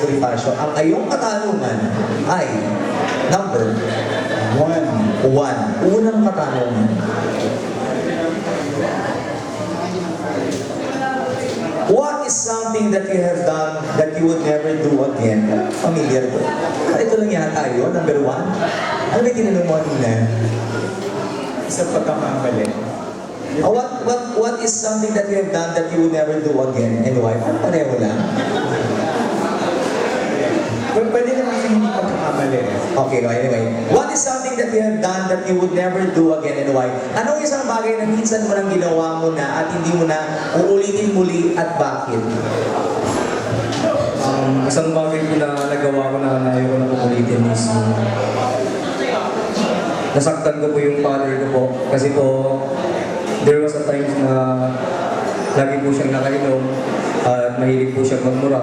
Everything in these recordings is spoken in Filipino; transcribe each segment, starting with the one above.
Bonifacio, ang iyong katanungan ay number 1. Unang katanungan. What is something that you have done that you would never do again? Familiar ko. Ito lang yata yun, number 1. Ano ba tinanong mo kanina? Isang pagkakamali. What is something that you have done that you would never do again and why? Pareho lang. Pwede naman kasi hindi pagkakamali. Okay, anyway. What is something that you have done that you would never do again and why? Anong isang bagay na minsan mo nang ginawa mo na at hindi mo na uulitin muli at bakit? Isang bagay ko na nagawa ko na ayaw ko na ulitin is nasaktan ko po yung father ko po. Kasi po, there was a time na lagi po siyang nakainom at mahilig po siyang magmura.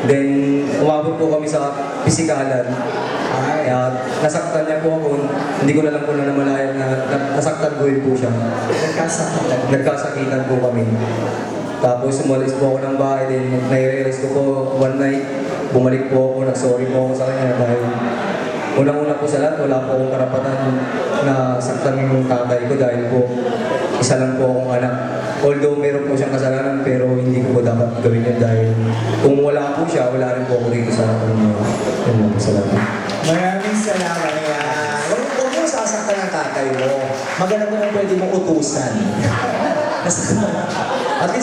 Then, umabot po kami sa pisikalan. Kaya nasaktan niya po ako, hindi ko na lang po na namalayan na nasaktan ko rin po siya. Nagkasakitan po kami. Tapos umalis po ako ng bahay din, nai-realize ko po one night, bumalik po ako, nag-sorry po ako sa kanya dahil unang-una po sa lahat, wala po akong karapatan na saktan yung tatay ko dahil po isa lang po akong anak. Although meron po siyang kasalanan pero hindi ko po dapat gawin yan dahil kung wala po siya, wala rin po ako rito sa salamat. Maraming salamat. Huwag mo sasaktan ng tatay mo. Maganda mo lang pwede mong utusan. At least